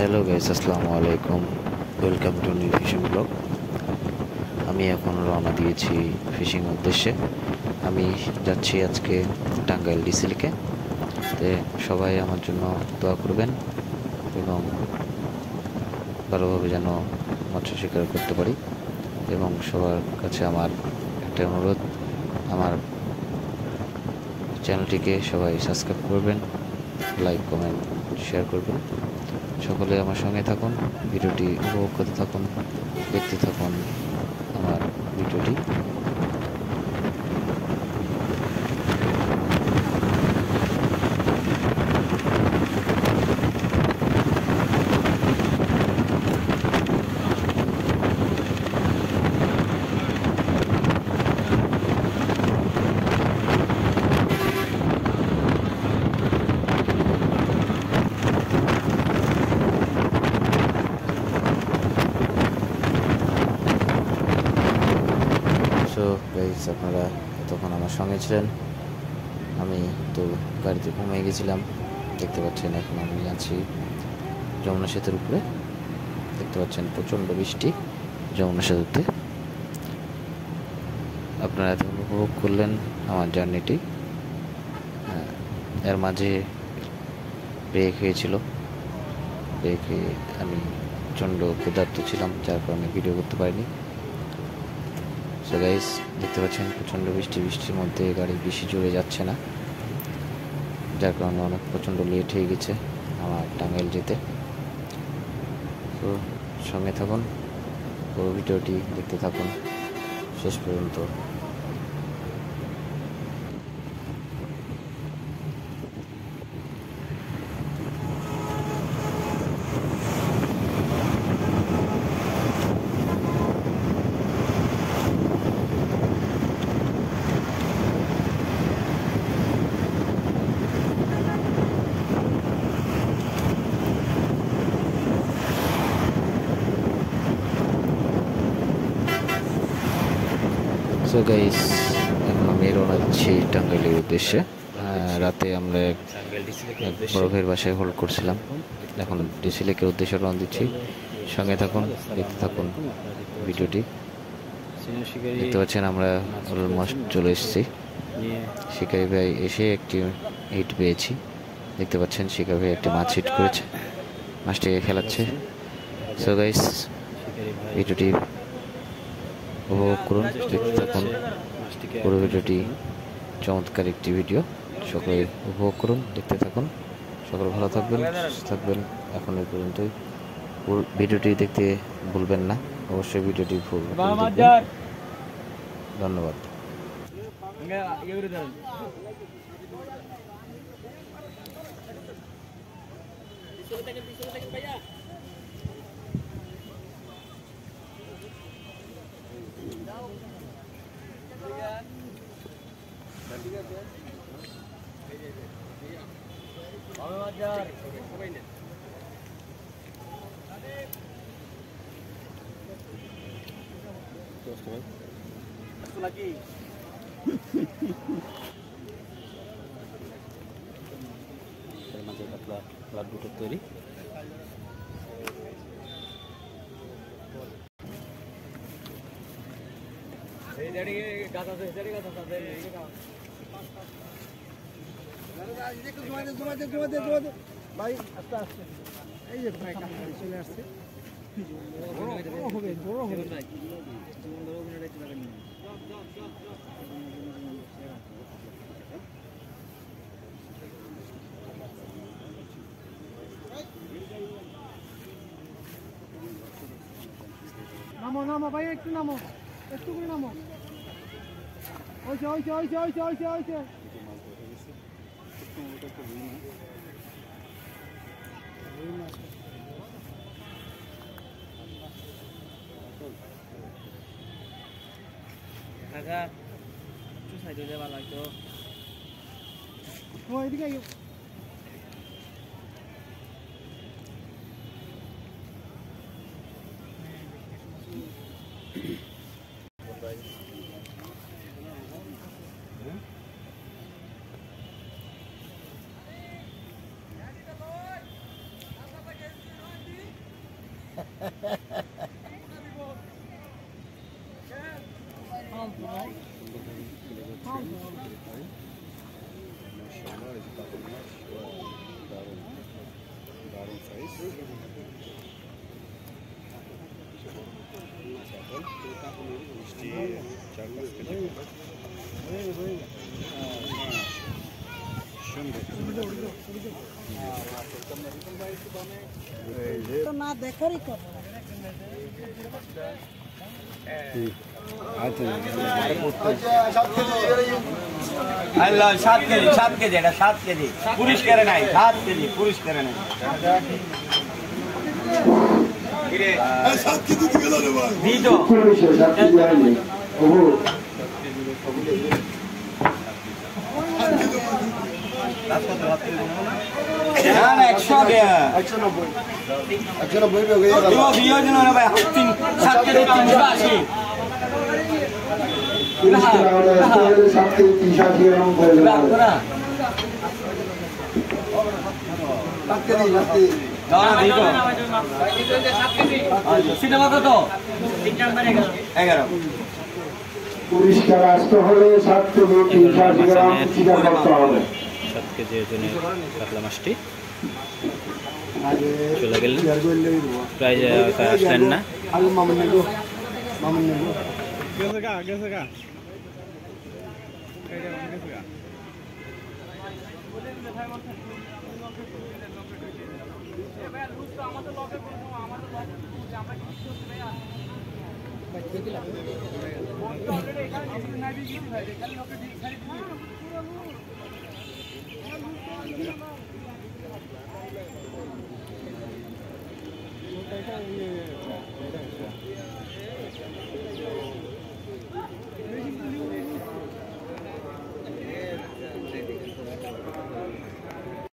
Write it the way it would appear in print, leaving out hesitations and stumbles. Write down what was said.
Hello guys, আসসালামু আলাইকুম। Welcome to new fishing blog. আমি এখন রওনা দিয়েছি ফিশিং উদ্দেশ্যে। আমি যাচ্ছি আজকে টাঙ্গাইল ডিসি লেকে। তো সবাই আমার জন্য দোয়া করবেন এবং ভালোভাবে যেন মৎস্য শিকার করতে পারি। এবং সবার কাছে আমার একটা অনুরোধ, আমার চ্যানেলটিকে সবাই সাবস্ক্রাইব করবেন, লাইক কমেন্ট শেয়ার করবেন। সকলে আমার সঙ্গে থাকুন, ভিডিওটি উপভোগ করতে থাকুন, দেখতে থাকুন আমার ভিডিওটি। সো গাইস, আপনারা তখন আমার সঙ্গে ছিলেন। আমি তো গাড়িতে ঘুমিয়ে গেছিলাম। দেখতে পাচ্ছেন এখন আমি আছি যমুনা সেতুর উপরে। দেখতে পাচ্ছেন প্রচণ্ড বৃষ্টি যমুনা সেতুতে। আপনারা এত উপভোগ করলেন আমার জার্নিটি। এর মাঝে ব্রেক হয়েছিল, ব্রেকে আমি প্রচণ্ড ক্ষুধার্ত ছিলাম, যার কারণে ভিডিও করতে পারিনি। সো গাইস, দেখতে পাচ্ছেন প্রচণ্ড বৃষ্টির মধ্যে গাড়ি বেশি জোরে যাচ্ছে না, যার কারণে অনেক প্রচণ্ড লেট হয়ে গেছে আমার টাঙ্গাইল যেতে। তো সঙ্গে থাকুন, পুরো ভিডিওটি দেখতে থাকুন শেষ পর্যন্ত। সো গাইস, এখন আমি রওনা দিচ্ছি টাঙ্গাইলের উদ্দেশ্যে। রাতে আমরা এক বড় ভাইয়ের বাসায় হোল্ড করছিলাম। এখন ডিসি লেকের উদ্দেশ্যে রওনা দিচ্ছি। সঙ্গে থাকুন, দেখতে থাকুন ভিডিওটি। দেখতে পাচ্ছেন আমরা অলমোস্ট চলে এসেছি। শিকারি ভাই এসে একটি হিট পেয়েছি। দেখতে পাচ্ছেন শিকারি ভাই একটি মাছ হিট করেছে, মাছটিকে খেলাচ্ছে। সো গাইস, ভিডিওটি উপভোগ করুন, দেখতে থাকুন পুরো ভিডিওটি। চমৎকার একটি ভিডিও, সকলে উপভোগ করুন, দেখতে থাকুন। সকলে ভালো থাকবেন, সুস্থ থাকবেন। এখন এই পর্যন্তই। ভিডিওটি দেখতে ভুলবেন না, অবশ্যই ভিডিওটি ধন্যবাদ। তৈরি ভাই আস্তে আস্তে এই যে চলে আসছে। নামো নামো ভাই, একটু নামো, একটু করে নামো। ওইছে ওইছে ওইছে ওইছে ওইছে ওইছে কাকা একটু সাইডে যাওয়া লাগতো। ও এদিকে তো না দেখারই কথা। আল্লাহ 7 কেজি 7 কেজি এটা 7 কেজি পুরস্কারে নাই 7 কেজি পুরস্কারে নাই 7 কেজি দিতো না 100 টাকা 190 বিয়োজন না ভাই 7 কেজি 380 পরিষ্কার আসতে হলে 7 থেকে 380 গ্রাম চিটা করতে হবে। 7 কেজি ওজনের কাতলা মাছটি চলে গেল প্রায় আসলেন না। এটা